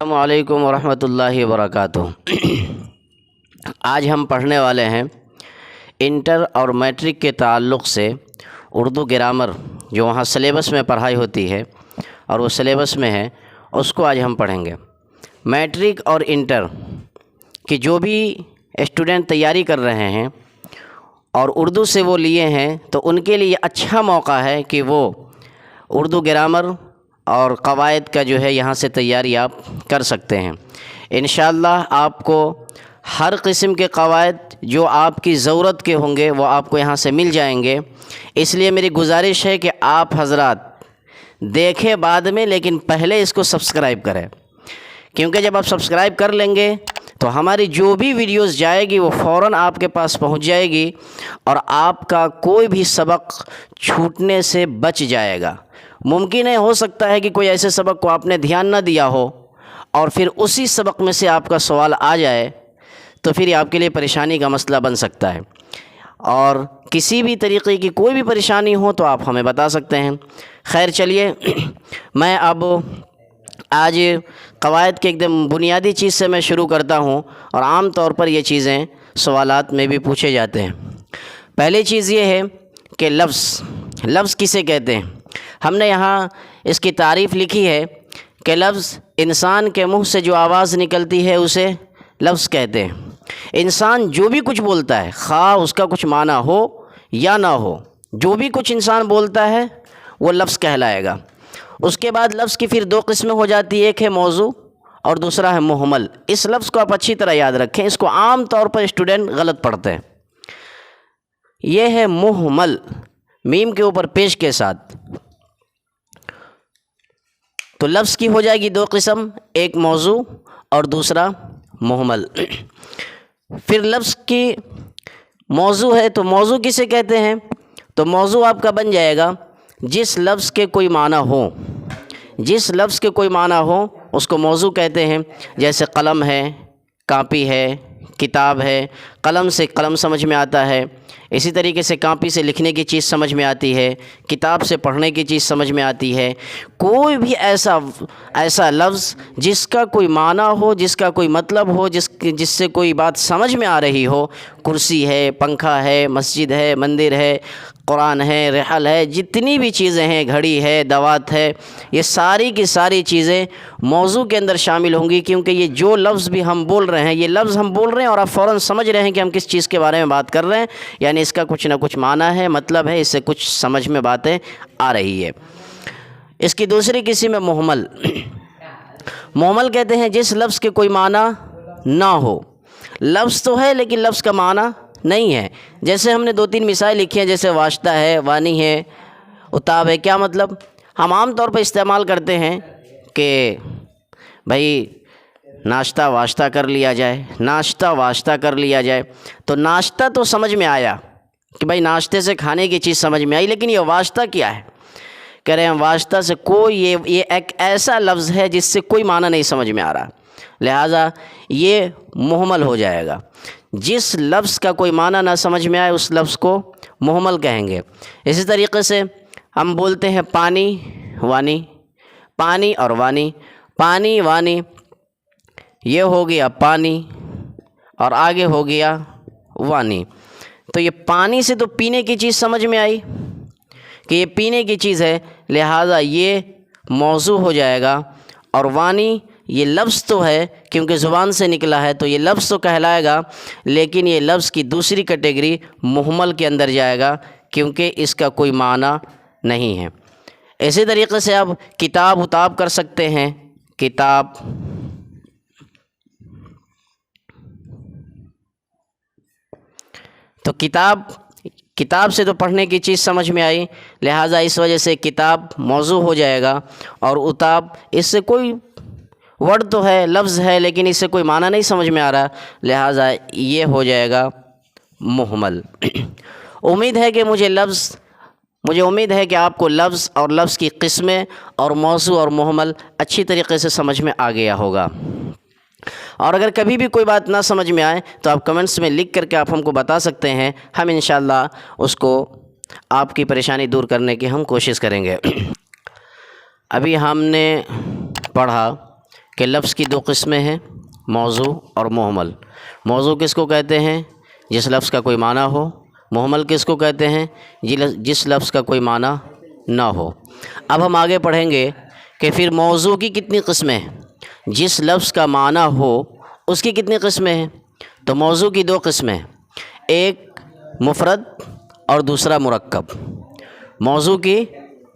السلام علیکم ورحمۃ اللہ وبرکاتہ۔ آج ہم پڑھنے والے ہیں انٹر اور میٹرک کے تعلق سے اردو گرامر، جو وہاں سلیبس میں پڑھائی ہوتی ہے اور وہ سلیبس میں ہے، اس کو آج ہم پڑھیں گے۔ میٹرک اور انٹر کی جو بھی اسٹوڈنٹ تیاری کر رہے ہیں اور اردو سے وہ لیے ہیں، تو ان کے لیے اچھا موقع ہے کہ وہ اردو گرامر اور قواعد کا جو ہے یہاں سے تیاری آپ کر سکتے ہیں۔ انشاءاللہ آپ کو ہر قسم کے قواعد جو آپ کی ضرورت کے ہوں گے وہ آپ کو یہاں سے مل جائیں گے۔ اس لیے میری گزارش ہے کہ آپ حضرات دیکھیں بعد میں، لیکن پہلے اس کو سبسکرائب کریں، کیونکہ جب آپ سبسکرائب کر لیں گے تو ہماری جو بھی ویڈیوز جائے گی وہ فوراً آپ کے پاس پہنچ جائے گی اور آپ کا کوئی بھی سبق چھوٹنے سے بچ جائے گا۔ ممکن ہے، ہو سکتا ہے کہ کوئی ایسے سبق کو آپ نے دھیان نہ دیا ہو اور پھر اسی سبق میں سے آپ کا سوال آ جائے، تو پھر یہ آپ کے لیے پریشانی کا مسئلہ بن سکتا ہے۔ اور کسی بھی طریقے کی کوئی بھی پریشانی ہو تو آپ ہمیں بتا سکتے ہیں۔ خیر، چلیے میں اب آج قواعد کے ایک دم بنیادی چیز سے میں شروع کرتا ہوں، اور عام طور پر یہ چیزیں سوالات میں بھی پوچھے جاتے ہیں۔ پہلی چیز یہ ہے کہ لفظ کسے کہتے ہیں؟ ہم نے یہاں اس کی تعریف لکھی ہے کہ لفظ انسان کے منہ سے جو آواز نکلتی ہے اسے لفظ کہتے ہیں۔ انسان جو بھی کچھ بولتا ہے، خواہ اس کا کچھ معنی ہو یا نہ ہو، جو بھی کچھ انسان بولتا ہے وہ لفظ کہلائے گا۔ اس کے بعد لفظ کی پھر دو قسمیں ہو جاتی ہیں، ایک ہے موضوع اور دوسرا ہے محمل۔ اس لفظ کو آپ اچھی طرح یاد رکھیں، اس کو عام طور پر اسٹوڈنٹ غلط پڑھتے ہیں۔ یہ ہے محمل، میم کے اوپر پیش کے ساتھ۔ تو لفظ کی ہو جائے گی دو قسم، ایک موضوع اور دوسرا محمل۔ پھر لفظ کی موضوع ہے تو موضوع کسے کہتے ہیں؟ تو موضوع آپ کا بن جائے گا جس لفظ کے کوئی معنی ہو، جس لفظ کے کوئی معنی ہو اس کو موضوع کہتے ہیں۔ جیسے قلم ہے، کاپی ہے، کتاب ہے۔ قلم سے قلم سمجھ میں آتا ہے، اسی طریقے سے کاپی سے لکھنے کی چیز سمجھ میں آتی ہے، کتاب سے پڑھنے کی چیز سمجھ میں آتی ہے۔ کوئی بھی ایسا لفظ جس کا کوئی معنی ہو، جس کا کوئی مطلب ہو، جس سے کوئی بات سمجھ میں آ رہی ہو، کرسی ہے، پنکھا ہے، مسجد ہے، مندر ہے، قرآن ہے، رحل ہے، جتنی بھی چیزیں ہیں، گھڑی ہے، دوات ہے، یہ ساری کی ساری چیزیں موضوع کے اندر شامل ہوں گی، کیونکہ یہ جو لفظ بھی ہم بول رہے ہیں، یہ لفظ ہم بول رہے ہیں اور آپ فوراً سمجھ رہے ہیں کہ ہم کس چیز کے بارے میں بات کر رہے ہیں، یعنی اس کا کچھ نہ کچھ معنی ہے، مطلب ہے، اس سے کچھ سمجھ میں باتیں آ رہی ہے۔ اس کی دوسری قسم ہے محمل۔ محمل کہتے ہیں جس لفظ کے کوئی معنی نہ ہو، لفظ تو ہے لیکن لفظ کا معنی نہیں ہے۔ جیسے ہم نے دو تین مثال لکھی ہیں، جیسے واشطہ ہے، وانی ہے، اتاب ہے۔ کیا مطلب؟ ہم عام طور پر استعمال کرتے ہیں کہ بھائی ناشتہ واشتہ کر لیا جائے، ناشتہ واشتہ کر لیا جائے۔ تو ناشتہ تو سمجھ میں آیا کہ بھائی ناشتے سے کھانے کی چیز سمجھ میں آئی، لیکن یہ واشطہ کیا ہے؟ کہہ رہے ہیں واشطہ سے یہ ایک ایسا لفظ ہے جس سے کوئی معنی نہیں سمجھ میں آ رہا، لہٰذا یہ محمل ہو جائے گا۔ جس لفظ کا کوئی معنی نہ سمجھ میں آئے اس لفظ کو محمل کہیں گے۔ اسی طریقے سے ہم بولتے ہیں پانی، وانی، پانی اور وانی، پانی وانی، یہ ہو گیا پانی اور آگے ہو گیا وانی۔ تو یہ پانی سے تو پینے کی چیز سمجھ میں آئی کہ یہ پینے کی چیز ہے، لہٰذا یہ موضوع ہو جائے گا۔ اور وانی یہ لفظ تو ہے کیونکہ زبان سے نکلا ہے، تو یہ لفظ تو کہلائے گا، لیکن یہ لفظ کی دوسری کیٹیگری محمل کے اندر جائے گا کیونکہ اس کا کوئی معنی نہیں ہے۔ اسی طریقے سے اب کتاب اتاب کر سکتے ہیں، کتاب، تو کتاب سے تو پڑھنے کی چیز سمجھ میں آئی، لہٰذا اس وجہ سے کتاب موضوع ہو جائے گا۔ اور اتاب، اس سے کوئی ورڈ تو ہے، لفظ ہے، لیکن اس سے کوئی معنی نہیں سمجھ میں آ رہا، لہٰذا یہ ہو جائے گا محمل۔ امید ہے کہ مجھے امید ہے کہ آپ کو لفظ اور لفظ کی قسمیں اور موضوع اور محمل اچھی طریقے سے سمجھ میں آ گیا ہوگا۔ اور اگر کبھی بھی کوئی بات نہ سمجھ میں آئے تو آپ کمنٹس میں لکھ کر کے آپ ہم کو بتا سکتے ہیں، ہم انشاءاللہ اس کو آپ کی پریشانی دور کرنے کی ہم کوشش کریں گے۔ ابھی ہم نے پڑھا کہ لفظ کی دو قسمیں ہیں، موضوع اور محمل۔ موضوع کس کو کہتے ہیں؟ جس لفظ کا کوئی معنی ہو۔ محمل کس کو کہتے ہیں؟ جس لفظ کا کوئی معنی نہ ہو۔ اب ہم آگے پڑھیں گے کہ پھر موضوع کی کتنی قسمیں ہیں، جس لفظ کا معنی ہو اس کی کتنی قسمیں ہیں۔ تو موضوع کی دو قسمیں ہیں، ایک مفرد اور دوسرا مرکب۔ موضوع کی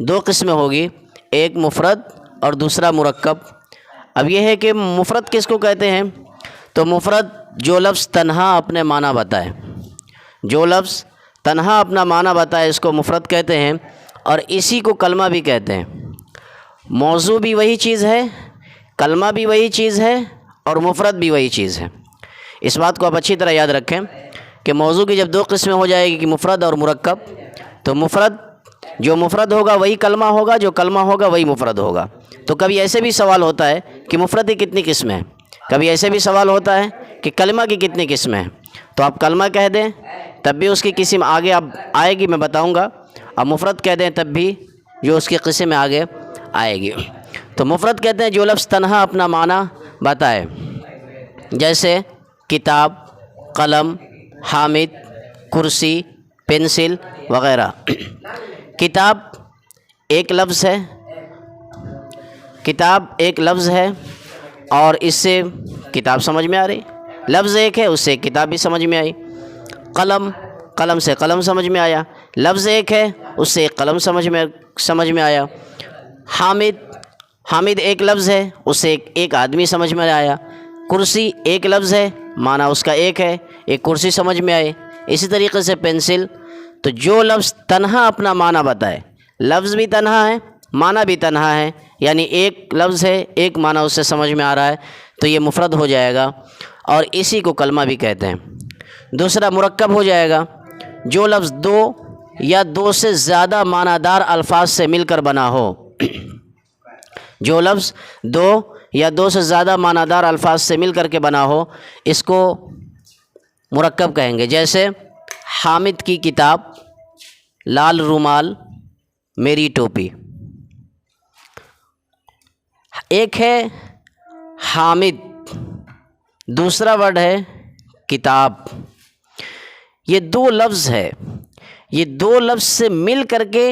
دو قسمیں ہوگی، ایک مفرد اور دوسرا مرکب۔ اب یہ ہے کہ مفرد کس کو کہتے ہیں؟ تو مفرد جو لفظ تنہا اپنے معنی بتائے، جو لفظ تنہا اپنا معنی بتائے اس کو مفرد کہتے ہیں، اور اسی کو کلمہ بھی کہتے ہیں۔ موضوع بھی وہی چیز ہے، کلمہ بھی وہی چیز ہے، اور مفرد بھی وہی چیز ہے۔ اس بات کو آپ اچھی طرح یاد رکھیں کہ موضوع کی جب دو قسمیں ہو جائے گی کہ مفرد اور مرکب، تو مفرد جو مفرد ہوگا وہی کلمہ ہوگا، جو کلمہ ہوگا وہی مفرد ہوگا۔ تو کبھی ایسے بھی سوال ہوتا ہے کہ مفرد کی کتنی قسمیں ہیں، کبھی ایسے بھی سوال ہوتا ہے کہ کلمہ کی کتنی قسمیں ہیں، تو آپ کلمہ کہہ دیں تب بھی اس کی قسم آگے اب آئے گی، میں بتاؤں گا۔ اب مفرد کہہ دیں تب بھی جو اس کی قسم آگے آئے گی۔ تو مفرد کہتے ہیں جو لفظ تنہا اپنا معنی بتائے، جیسے کتاب، قلم، حامد، کرسی، پنسل وغیرہ۔ کتاب ایک لفظ ہے، کتاب ایک لفظ ہے اور اس سے کتاب سمجھ میں آ رہی، لفظ ایک ہے اس سے کتاب بھی سمجھ میں آئی۔ قلم، قلم سے قلم سمجھ میں آیا، لفظ ایک ہے اس سے ایک قلم سمجھ میں آیا۔ حامد، حامد ایک لفظ ہے اس سے ایک آدمی سمجھ میں آیا۔ کرسی ایک لفظ ہے، معنی اس کا ایک ہے، ایک کرسی سمجھ میں آئے۔ اسی طریقے سے پنسل۔ تو جو لفظ تنہا اپنا معنی بتائے، لفظ بھی تنہا ہے، معنی بھی تنہا ہے، یعنی ایک لفظ ہے ایک معنی اس سے سمجھ میں آ رہا ہے، تو یہ مفرد ہو جائے گا، اور اسی کو کلمہ بھی کہتے ہیں۔ دوسرا مرکب ہو جائے گا، جو لفظ دو یا دو سے زیادہ معنی دار الفاظ سے مل کر بنا ہو، جو لفظ دو یا دو سے زیادہ معنی دار الفاظ سے مل کر کے بنا ہو اس کو مرکب کہیں گے۔ جیسے حامد کی کتاب، لال رومال، میری ٹوپی۔ ایک ہے حامد، دوسرا ورڈ ہے کتاب۔ یہ دو لفظ ہے، یہ دو لفظ سے مل کر کے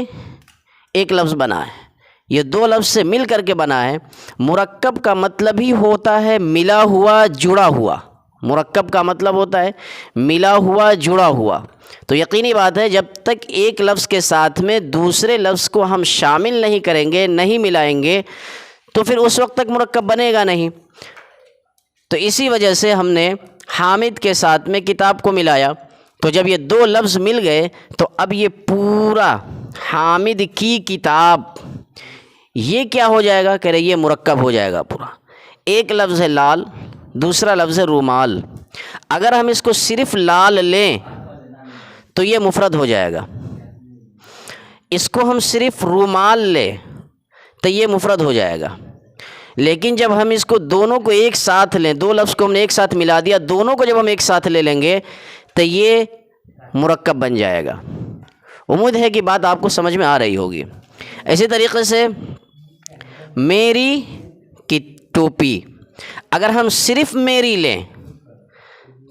ایک لفظ بنا ہے، یہ دو لفظ سے مل کر کے بنا ہے۔ مرکب کا مطلب ہی ہوتا ہے ملا ہوا، جڑا ہوا۔ مرکب کا مطلب ہوتا ہے ملا ہوا، جڑا ہوا۔ تو یقینی بات ہے جب تک ایک لفظ کے ساتھ میں دوسرے لفظ کو ہم شامل نہیں کریں گے، نہیں ملائیں گے، تو پھر اس وقت تک مرکب بنے گا نہیں۔ تو اسی وجہ سے ہم نے حامد کے ساتھ میں کتاب کو ملایا، تو جب یہ دو لفظ مل گئے تو اب یہ پورا حامد کی کتاب یہ کیا ہو جائے گا؟ کہہ رہے یہ مرکب ہو جائے گا پورا۔ ایک لفظ ہے لال، دوسرا لفظ ہے رومال۔ اگر ہم اس کو صرف لال لیں تو یہ مفرد ہو جائے گا، اس کو ہم صرف رومال لیں تو یہ مفرد ہو جائے گا۔ لیکن جب ہم اس کو دونوں کو ایک ساتھ لیں، دو لفظ کو ہم نے ایک ساتھ ملا دیا، دونوں کو جب ہم ایک ساتھ لے لیں گے تو یہ مرکب بن جائے گا۔ امید ہے کہ بات آپ کو سمجھ میں آ رہی ہوگی۔ اسی طریقے سے میری کی ٹوپی، اگر ہم صرف میری لیں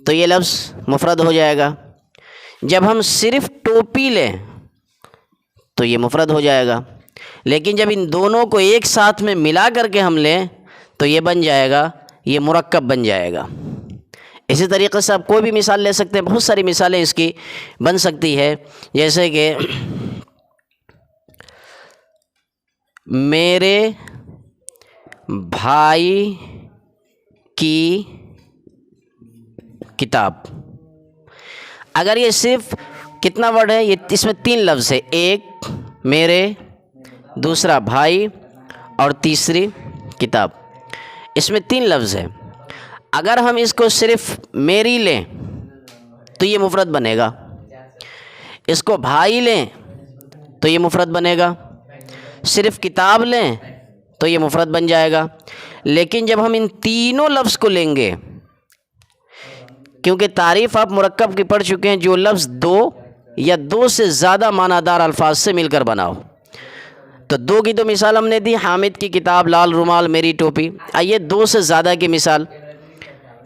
تو یہ لفظ مفرد ہو جائے گا، جب ہم صرف ٹوپی لیں تو یہ مفرد ہو جائے گا، لیکن جب ان دونوں کو ایک ساتھ میں ملا کر کے ہم لیں تو یہ بن جائے گا، یہ مرکب بن جائے گا۔ اسی طریقے سے آپ کوئی بھی مثال لے سکتے ہیں، بہت ساری مثالیں اس کی بن سکتی ہے، جیسے کہ میرے بھائی کی کتاب۔ اگر یہ صرف کتنا ورڈ ہے؟ یہ اس میں تین لفظ ہے، ایک میرے، دوسرا بھائی، اور تیسری کتاب۔ اس میں تین لفظ ہے۔ اگر ہم اس کو صرف میری لیں تو یہ مفرد بنے گا، اس کو بھائی لیں تو یہ مفرد بنے گا، صرف کتاب لیں تو یہ مفرد بن جائے گا۔ لیکن جب ہم ان تینوں لفظ کو لیں گے، کیونکہ تعریف آپ مرکب کی پڑھ چکے ہیں، جو لفظ دو یا دو سے زیادہ معنی دار الفاظ سے مل کر بنا ہو، تو دو کی تو مثال ہم نے دی، حامد کی کتاب، لال رومال، میری ٹوپی۔ آئیے دو سے زیادہ کی مثال،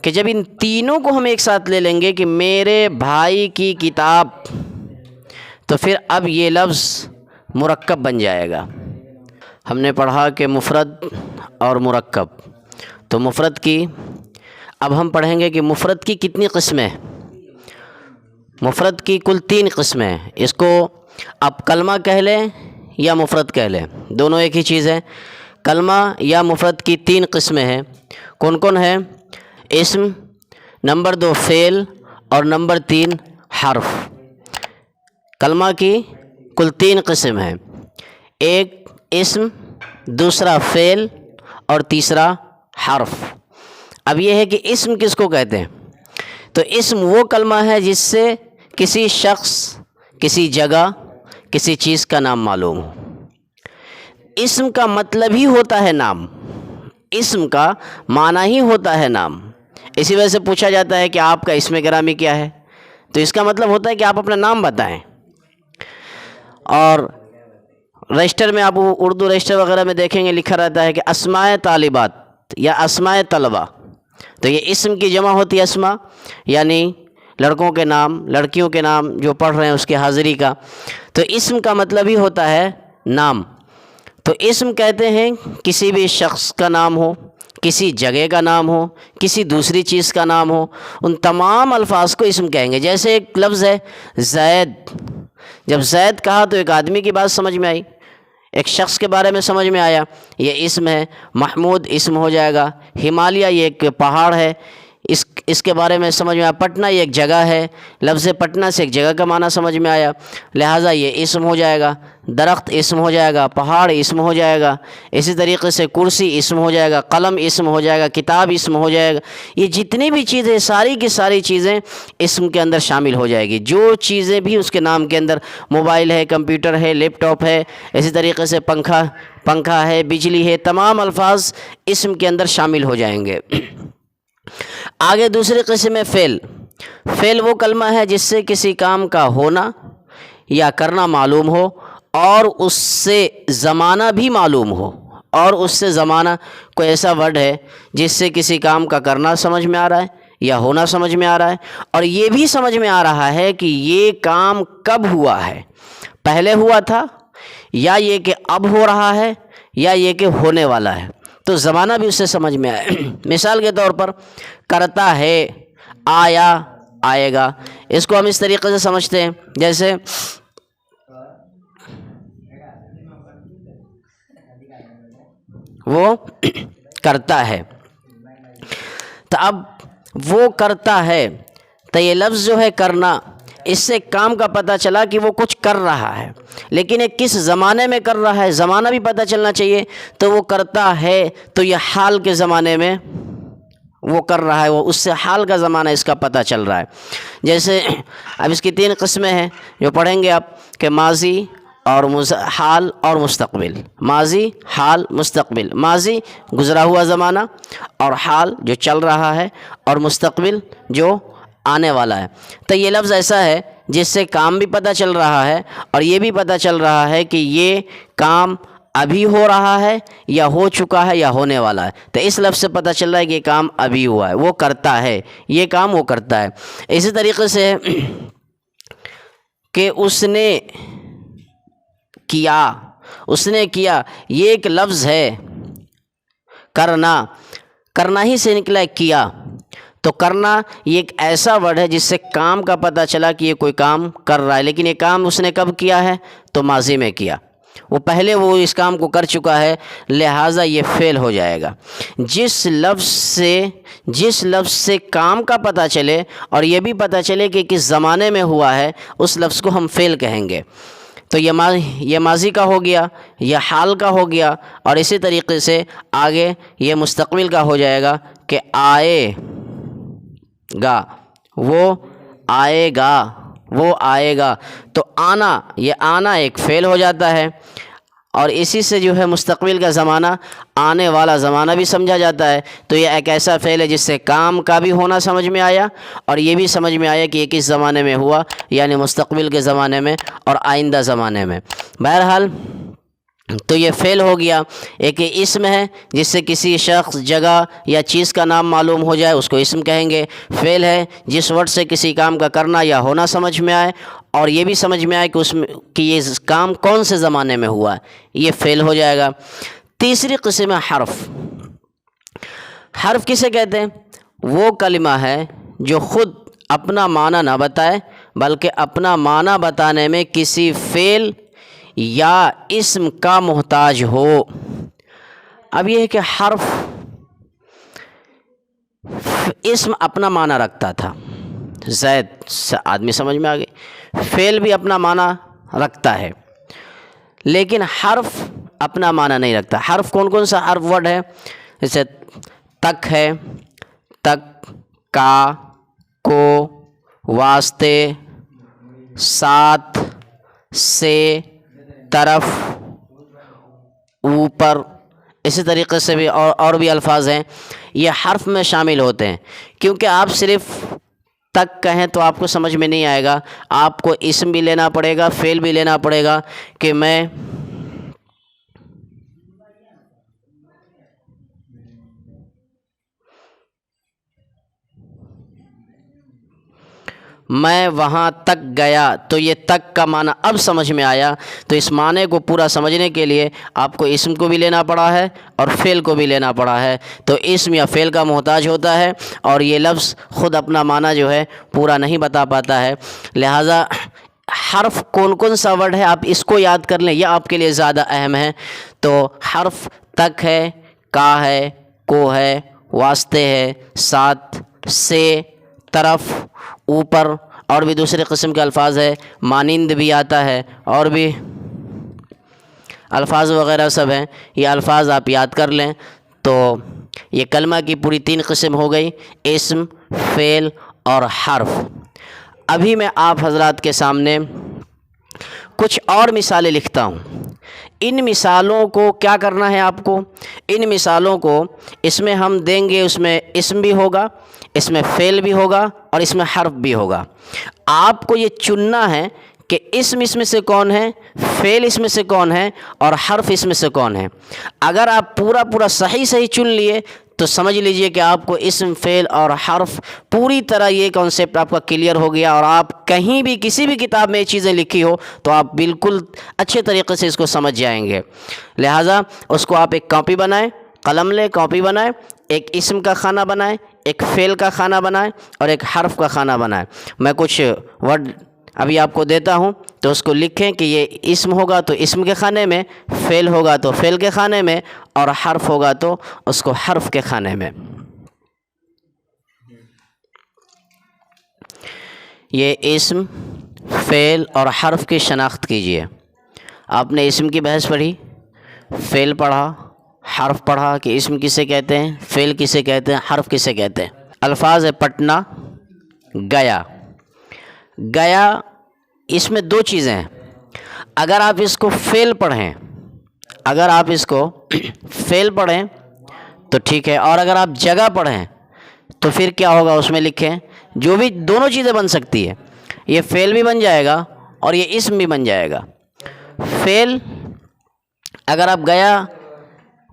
کہ جب ان تینوں کو ہم ایک ساتھ لے لیں گے کہ میرے بھائی کی کتاب، تو پھر اب یہ لفظ مرکب بن جائے گا۔ ہم نے پڑھا کہ مفرد اور مرکب، تو مفرد کی اب ہم پڑھیں گے کہ مفرد کی کتنی قسمیں۔ مفرد کی کل 3 قسمیں ہیں۔ اس کو اب کلمہ کہہ لیں یا مفرد کہہ لیں، دونوں ایک ہی چیز ہے۔ کلمہ یا مفرد کی 3 قسمیں ہیں۔ کون کون ہیں؟ اسم، نمبر 2 فعل، اور نمبر 3 حرف۔ کلمہ کی کل 3 قسم ہیں، ایک اسم، دوسرا فعل، اور تیسرا حرف۔ اب یہ ہے کہ اسم کس کو کہتے ہیں؟ تو اسم وہ کلمہ ہے جس سے کسی شخص، کسی جگہ، کسی چیز کا نام معلوم ہو۔ اسم کا مطلب ہی ہوتا ہے نام، اسم کا معنی ہی ہوتا ہے نام۔ اسی وجہ سے پوچھا جاتا ہے کہ آپ کا اسم گرامی کیا ہے، تو اس کا مطلب ہوتا ہے کہ آپ اپنا نام بتائیں۔ اور رجسٹر میں، آپ اردو رجسٹر وغیرہ میں دیکھیں گے لکھا رہتا ہے کہ اسماء طالبات یا اسماء طلبہ، تو یہ اسم کی جمع ہوتی ہے اسماء، یعنی لڑکوں کے نام، لڑکیوں کے نام جو پڑھ رہے ہیں اس کی حاضری کا۔ تو اسم کا مطلب ہی ہوتا ہے نام۔ تو اسم کہتے ہیں کسی بھی شخص کا نام ہو، کسی جگہ کا نام ہو، کسی دوسری چیز کا نام ہو، ان تمام الفاظ کو اسم کہیں گے۔ جیسے ایک لفظ ہے زید، جب زید کہا تو ایک آدمی کی بات سمجھ میں آئی، ایک شخص کے بارے میں سمجھ میں آیا، یہ اسم ہے۔ محمود اسم ہو جائے گا۔ ہمالیہ یہ ایک پہاڑ ہے، اس کے بارے میں سمجھ میں آیا۔ پٹنہ یہ ایک جگہ ہے، لفظ پٹنہ سے ایک جگہ کا معنی سمجھ میں آیا، لہٰذا یہ اسم ہو جائے گا۔ درخت اسم ہو جائے گا، پہاڑ اسم ہو جائے گا، اسی طریقے سے کرسی اسم ہو جائے گا، قلم اسم ہو جائے گا، کتاب اسم ہو جائے گا۔ یہ جتنی بھی چیزیں، ساری کی ساری چیزیں اسم کے اندر شامل ہو جائے گی۔ جو چیزیں بھی اس کے نام کے اندر، موبائل ہے، کمپیوٹر ہے، لیپ ٹاپ ہے، اسی طریقے سے پنکھا ہے، بجلی ہے، تمام الفاظ اسم کے اندر شامل ہو جائیں گے۔ آگے دوسری قسم ہے فعل۔ فعل وہ کلمہ ہے جس سے کسی کام کا ہونا یا کرنا معلوم ہو، اور اس سے زمانہ بھی معلوم ہو، اور اس سے زمانہ کوئی ایسا ورڈ ہے جس سے کسی کام کا کرنا سمجھ میں آ رہا ہے یا ہونا سمجھ میں آ رہا ہے، اور یہ بھی سمجھ میں آ رہا ہے کہ یہ کام کب ہوا ہے، پہلے ہوا تھا، یا یہ کہ اب ہو رہا ہے، یا یہ کہ ہونے والا ہے، تو زمانہ بھی اس سے سمجھ میں آئے۔ مثال کے طور پر کرتا ہے، آیا، آئے گا، اس کو ہم اس طریقے سے سمجھتے ہیں جیسے وہ کرتا ہے۔ تو اب وہ کرتا ہے، تو یہ لفظ جو ہے کرنا، اس سے کام کا پتہ چلا کہ وہ کچھ کر رہا ہے، لیکن یہ کس زمانے میں کر رہا ہے، زمانہ بھی پتہ چلنا چاہیے۔ تو وہ کرتا ہے، تو یہ حال کے زمانے میں وہ کر رہا ہے، وہ اس سے حال کا زمانہ اس کا پتہ چل رہا ہے۔ جیسے اب اس کی 3 قسمیں ہیں جو پڑھیں گے آپ، کہ ماضی اور حال اور مستقبل۔ ماضی، حال، مستقبل۔ ماضی گزرا ہوا زمانہ، اور حال جو چل رہا ہے، اور مستقبل جو آنے والا ہے۔ تو یہ لفظ ایسا ہے جس سے کام بھی پتہ چل رہا ہے، اور یہ بھی پتہ چل رہا ہے کہ یہ کام ابھی ہو رہا ہے، یا ہو چکا ہے، یا ہونے والا ہے۔ تو اس لفظ سے پتہ چل رہا ہے کہ یہ کام ابھی ہوا ہے، وہ کرتا ہے، یہ کام وہ کرتا ہے۔ اسی طریقے سے کہ اس نے کیا، اس نے کیا، یہ ایک لفظ ہے کرنا، کرنا ہی سے نکلا ہے کیا۔ تو کرنا یہ ایک ایسا ورڈ ہے جس سے کام کا پتہ چلا کہ یہ کوئی کام کر رہا ہے، لیکن یہ کام اس نے کب کیا ہے؟ تو ماضی میں کیا، وہ پہلے وہ اس کام کو کر چکا ہے، لہٰذا یہ فعل ہو جائے گا۔ جس لفظ سے کام کا پتہ چلے اور یہ بھی پتہ چلے کہ کس زمانے میں ہوا ہے، اس لفظ کو ہم فعل کہیں گے۔ تو یہ ماضی کا ہو گیا، یہ حال کا ہو گیا، اور اسی طریقے سے آگے یہ مستقبل کا ہو جائے گا کہ آئے گا، وہ آئے گا، وہ آئے گا۔ تو آنا، یہ آنا ایک فعل ہو جاتا ہے، اور اسی سے جو ہے مستقبل کا زمانہ، آنے والا زمانہ بھی سمجھا جاتا ہے۔ تو یہ ایک ایسا فعل ہے جس سے کام کا بھی ہونا سمجھ میں آیا، اور یہ بھی سمجھ میں آیا کہ یہ کس زمانے میں ہوا، یعنی مستقبل کے زمانے میں اور آئندہ زمانے میں۔ بہرحال تو یہ فعل ہو گیا۔ ایک اسم ہے جس سے کسی شخص، جگہ یا چیز کا نام معلوم ہو جائے، اس کو اسم کہیں گے۔ فعل ہے جس ورڈ سے کسی کام کا کرنا یا ہونا سمجھ میں آئے اور یہ بھی سمجھ میں آئے کہ اس میں کہ یہ کام کون سے زمانے میں ہوا ہے، یہ فعل ہو جائے گا۔ تیسری قسم ہے حرف۔ حرف کسے کہتے ہیں؟ وہ کلمہ ہے جو خود اپنا معنی نہ بتائے بلکہ اپنا معنی بتانے میں کسی فعل یا اسم کا محتاج ہو۔ اب یہ ہے کہ حرف اسم اپنا معنی رکھتا تھا، زید آدمی سمجھ میں آ گئی، فعل بھی اپنا معنی رکھتا ہے، لیکن حرف اپنا معنی نہیں رکھتا۔ حرف کون کون سا حرف ورڈ ہے؟ جیسے تک ہے، تک، کا، کو، واسطے، ساتھ، سے، طرف، اوپر، اسی طریقے سے بھی اور بھی الفاظ ہیں، یہ حرف میں شامل ہوتے ہیں۔ کیونکہ آپ صرف تک کہیں تو آپ کو سمجھ میں نہیں آئے گا، آپ کو اسم بھی لینا پڑے گا، فعل بھی لینا پڑے گا کہ میں وہاں تک گیا، تو یہ تک کا معنی اب سمجھ میں آیا۔ تو اس معنی کو پورا سمجھنے کے لیے آپ کو اسم کو بھی لینا پڑا ہے اور فعل کو بھی لینا پڑا ہے، تو اسم یا فعل کا محتاج ہوتا ہے اور یہ لفظ خود اپنا معنی جو ہے پورا نہیں بتا پاتا ہے۔ لہٰذا حرف کون کون سا ورڈ ہے آپ اس کو یاد کر لیں، یہ آپ کے لیے زیادہ اہم ہے۔ تو حرف تک ہے، کا ہے، کو ہے، واسطے ہے، ساتھ، سے، طرف، اوپر، اور بھی دوسرے قسم کے الفاظ ہے، مانند بھی آتا ہے، اور بھی الفاظ وغیرہ سب ہیں۔ یہ الفاظ آپ یاد کر لیں تو یہ کلمہ کی پوری 3 قسم ہو گئی، اسم، فعل اور حرف۔ ابھی میں آپ حضرات کے سامنے کچھ اور مثالیں لکھتا ہوں۔ ان مثالوں کو کیا کرنا ہے آپ کو؟ ان مثالوں کو اس میں ہم دیں گے، اس میں اسم بھی ہوگا، اس میں فعل بھی ہوگا اور اس میں حرف بھی ہوگا۔ آپ کو یہ چننا ہے کہ اسم اس میں سے کون ہے، فعل اس میں سے کون ہے اور حرف اس میں سے کون ہے۔ اگر آپ پورا صحیح چن لیے تو سمجھ لیجئے کہ آپ کو اسم، فعل اور حرف پوری طرح یہ کانسیپٹ آپ کا کلیئر ہو گیا، اور آپ کہیں بھی کسی بھی کتاب میں یہ چیزیں لکھی ہو تو آپ بالکل اچھے طریقے سے اس کو سمجھ جائیں گے۔ لہٰذا اس کو آپ ایک کاپی بنائیں، قلم لیں، کاپی بنائیں، ایک اسم کا خانہ بنائیں، ایک فعل کا خانہ بنائیں اور ایک حرف کا خانہ بنائیں۔ میں کچھ ورڈ ابھی آپ کو دیتا ہوں تو اس کو لکھیں کہ یہ اسم ہوگا تو اسم کے خانے میں، فعل ہوگا تو فعل کے خانے میں، اور حرف ہوگا تو اس کو حرف کے خانے میں۔ یہ اسم، فعل اور حرف کی شناخت کیجئے۔ آپ نے اسم کی بحث پڑھی، فعل پڑھا، حرف پڑھا کہ اسم کسے کہتے ہیں، فعل کسے کہتے ہیں، حرف کسے کہتے ہیں۔ الفاظ ہے پٹنا، گیا۔ گیا اس میں 2 چیزیں ہیں۔ اگر آپ اس کو فعل پڑھیں، تو ٹھیک ہے، اور اگر آپ جگہ پڑھیں تو پھر کیا ہوگا، اس میں لکھیں جو بھی دونوں چیزیں بن سکتی ہے، یہ فعل بھی بن جائے گا اور یہ اسم بھی بن جائے گا۔ فعل اگر آپ گیا،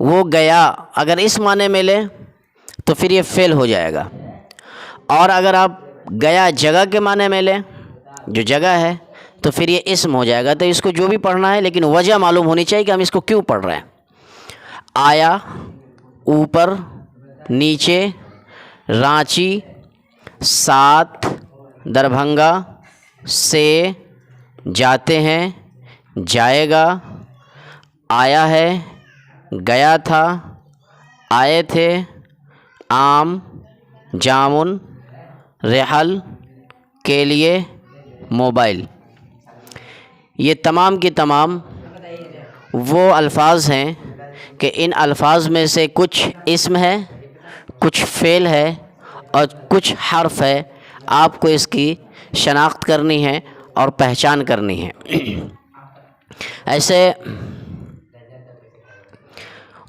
وہ گیا اگر اس معنی میں لیں تو پھر یہ فعل ہو جائے گا، اور اگر آپ گیا جگہ کے معنی میں لیں، جو جگہ ہے، تو پھر یہ اسم ہو جائے گا۔ تو اس کو جو بھی پڑھنا ہے لیکن وجہ معلوم ہونی چاہیے کہ ہم اس کو کیوں پڑھ رہے ہیں۔ آیا، اوپر، نیچے، رانچی، ساتھ، دربھنگا، سے، جاتے ہیں، جائے گا، آیا ہے، گیا تھا، آئے تھے، آم، جامن، رحل، کے لیے، موبائل۔ یہ تمام کی تمام وہ الفاظ ہیں کہ ان الفاظ میں سے کچھ اسم ہے، کچھ فعل ہے اور کچھ حرف ہے۔ آپ کو اس کی شناخت کرنی ہے اور پہچان کرنی ہے۔ ایسے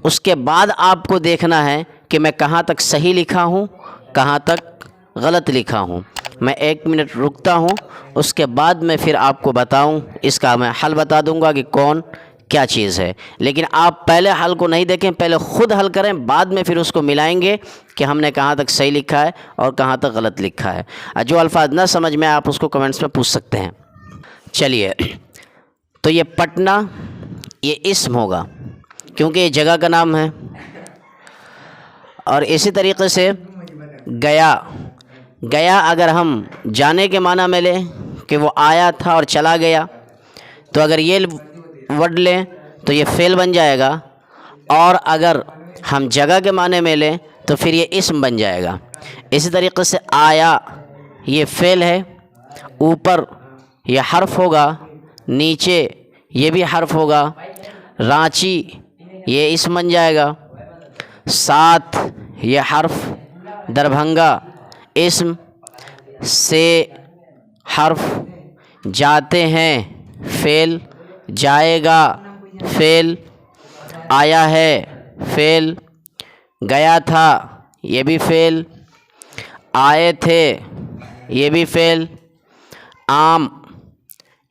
اس کے بعد آپ کو دیکھنا ہے کہ میں کہاں تک صحیح لکھا ہوں، کہاں تک غلط لکھا ہوں۔ میں 1 منٹ رکتا ہوں، اس کے بعد میں پھر آپ کو بتاؤں، اس کا میں حل بتا دوں گا کہ کون کیا چیز ہے، لیکن آپ پہلے حل کو نہیں دیکھیں، پہلے خود حل کریں، بعد میں پھر اس کو ملائیں گے کہ ہم نے کہاں تک صحیح لکھا ہے اور کہاں تک غلط لکھا ہے۔ جو الفاظ نہ سمجھ میں آپ اس کو کمنٹس میں پوچھ سکتے ہیں۔ چلیے، تو یہ پٹنہ یہ اسم ہوگا کیونکہ یہ جگہ کا نام ہے، اور اسی طریقے سے گیا، گیا اگر ہم جانے کے معنی میں لیں کہ وہ آیا تھا اور چلا گیا، تو اگر یہ ورڈ لیں تو یہ فعل بن جائے گا، اور اگر ہم جگہ کے معنی میں لیں تو پھر یہ اسم بن جائے گا۔ اسی طریقے سے آیا یہ فعل ہے، اوپر یہ حرف ہوگا، نیچے یہ بھی حرف ہوگا، رانچی یہ اسم بن جائے گا، ساتھ یہ حرف، دربھنگا اسم، سے حرف، جاتے ہیں فعل، جائے گا فعل، آیا ہے فعل، گیا تھا یہ بھی فعل، آئے تھے یہ بھی فعل، آم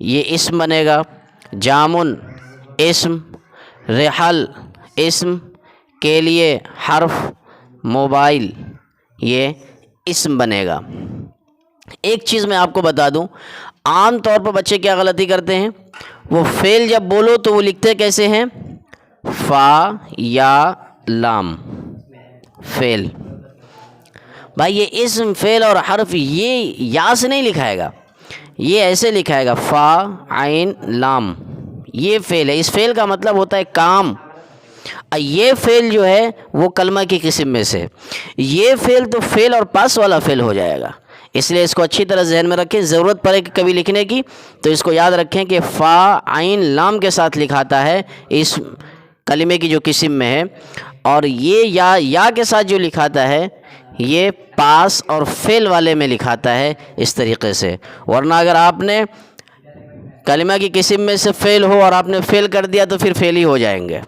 یہ اسم بنے گا، جامن اسم، رحل اسم، کے لیے حرف، موبائل یہ اسم بنے گا۔ ایک چیز میں آپ کو بتا دوں، عام طور پر بچے کیا غلطی کرتے ہیں، وہ فعل جب بولو تو وہ لکھتے کیسے ہیں، فا یا لام فعل۔ بھائی یہ اسم، فعل اور حرف یہ یا سے نہیں لکھائے گا، یہ ایسے لکھائے گا فا عین لام، یہ فعل ہے۔ اس فعل کا مطلب ہوتا ہے کام۔ یہ فعل جو ہے وہ کلمہ کی قسم میں سے، یہ فعل تو فعل اور پاس والا فعل ہو جائے گا، اس لیے اس کو اچھی طرح ذہن میں رکھیں، ضرورت پڑے کہ کبھی لکھنے کی تو اس کو یاد رکھیں کہ فا عین لام کے ساتھ لکھاتا ہے اس کلمے کی جو قسم میں ہے، اور یہ یا کے ساتھ جو لکھاتا ہے یہ پاس اور فعل والے میں لکھاتا ہے اس طریقے سے۔ ورنہ اگر آپ نے کلمہ کی قسم میں سے فعل ہو اور آپ نے فعل کر دیا تو پھر فعل ہی ہو جائیں گے۔